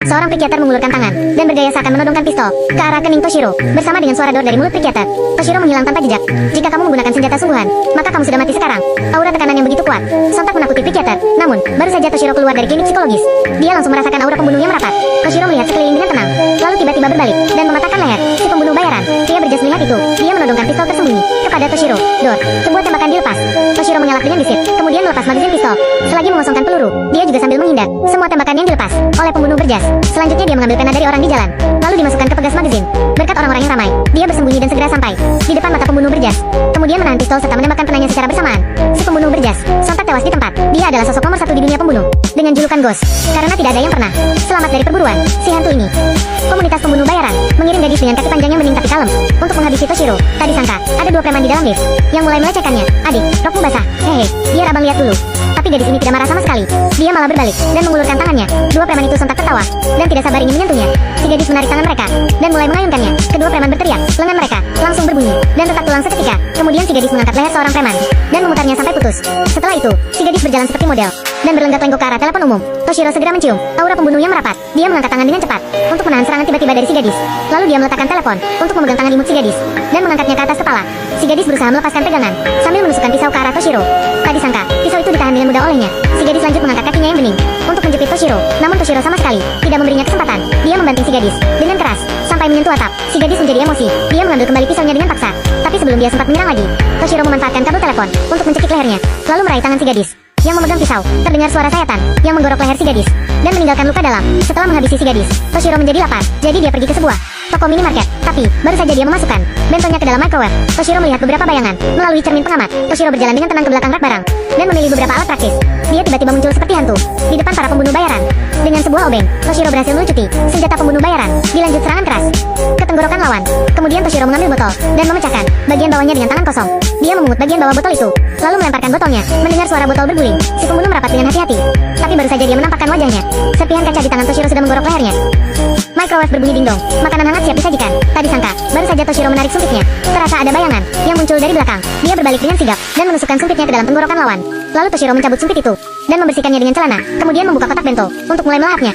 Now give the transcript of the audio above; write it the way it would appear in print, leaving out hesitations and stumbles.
Seorang Predator mengulurkan tangan dan bergaya seakan menodongkan pistol ke arah kening Toshiro. Bersama dengan suara dor dari mulut Predator, Toshiro menghilang tanpa jejak. Jika kamu menggunakan senjata sungguhan, maka kamu sudah mati sekarang. Aura tekanan yang begitu kuat sontak menakuti Predator. Namun, baru saja Toshiro keluar dari klinik psikologis, dia langsung merasakan aura pembunuhnya merapat. Toshiro melihat sekeliling dengan tenang, lalu tiba-tiba berbalik dan mematahkan leher si pembunuh bayaran. Pria berjas melihat itu, dia menodongkan pistol tersembunyi kepada Toshiro. Dor, sebuah tembakan dilepas. Toshiro mengelak dengan gesit, kemudian melepas magazin pistol. Selagi mengosongkan peluru, dia juga sambil menghindar semua tembakan yang dilepas oleh pembunuh berjas. Selanjutnya dia mengambil pena dari orang di jalan, lalu dimasukkan ke pegas magazin. Berkat orang-orang yang ramai, dia bersembunyi dan segera sampai di depan mata pembunuh berjas. Kemudian menahan pistol serta menembakkan penanya secara bersamaan. Si pembunuh berjas sontak tewas di tempat. Dia adalah sosok nomor 1 di dunia pembunuh dengan julukan Ghost, karena tidak ada yang pernah selamat dari perburuan si hantu ini. Komunitas pembunuh bayaran mengirim gadis dengan kaki panjang yang bening tapi kalem untuk menghabisi Toshiro. Tak disangka, ada dua preman di dalam lift yang mulai melecehkannya. Adik, rokmu basah. Hehe, biar abang lihat dulu. Tapi gadis ini tidak marah sama sekali. Dia malah berbalik dan mengulurkan tangannya. Dua preman itu sontak tertawa dan tidak sabar ingin menyentuhnya. Si gadis menarik tangan mereka dan mulai mengayunkannya. Kedua preman berteriak, lengan mereka langsung berbunyi dan retak tulang seketika. Kemudian si gadis mengangkat leher seorang preman dan memutarnya sampai putus. Setelah itu, si gadis berjalan seperti model dan berlenggak-lenggok ke arah telepon umum. Toshiro segera mencium aura pembunuh yang merapat. Dia mengangkat tangan dengan cepat untuk menahan serangan tiba-tiba dari si gadis. Lalu dia meletakkan telepon untuk memegang tangan imut si gadis dan mengangkatnya ke atas kepala. Si gadis berusaha melepaskan pegangan sambil menusukkan pisau ke arah Toshiro. Tak disangka, pisau itu ditahan dengan mudah olehnya. Si gadis lanjut mengangkat kakinya yang bening untuk menjepit Toshiro. Namun Toshiro sama sekali tidak memberinya kesempatan. Dia membanting si gadis dengan keras sampai menyentuh atap. Si gadis menjadi emosi. Dia mengambil kembali pisaunya dengan paksa. Tapi sebelum dia sempat menyerang lagi, Toshiro memanfaatkan kabel telepon untuk mencekik lehernya, lalu meraih tangan si gadis yang memegang pisau. Terdengar suara sayatan yang menggorok leher si gadis dan meninggalkan luka dalam. Setelah menghabisi si gadis, Toshiro menjadi lapar. Jadi dia pergi ke sebuah toko minimarket. Tapi baru saja dia memasukkan bentongnya ke dalam microwave, Toshiro melihat beberapa bayangan melalui cermin pengamat. Toshiro berjalan dengan tenang ke belakang rak barang dan memilih beberapa alat praktis. Dia tiba-tiba muncul seperti hantu di depan para pembunuh bayaran. Dengan sebuah obeng, Toshiro berhasil melucuti senjata pembunuh bayaran. Dilanjut serangan keras ke tenggorokan lawan. Kemudian Toshiro mengambil botol dan memecahkan bagian bawahnya dengan tangan kosong. Dia memungut bagian bawah botol itu, lalu melemparkan botolnya. Mendengar suara botol berguling, si pembunuh merapat dengan hati-hati. Tapi baru saja dia menampakkan wajahnya, serpihan kaca di tangan Toshiro sudah menggorok lehernya. Microwave berbunyi dingdong. Makanan hangat siap disajikan. Tak disangka, baru saja Toshiro menarik sumpitnya, terasa ada bayangan yang muncul dari belakang. Dia berbalik dengan sigap dan menusukkan sumpitnya ke dalam tenggorokan lawan. Lalu Toshiro mencabut sumpit itu dan membersihkannya dengan celana. Kemudian membuka kotak bento untuk mulai melahapnya.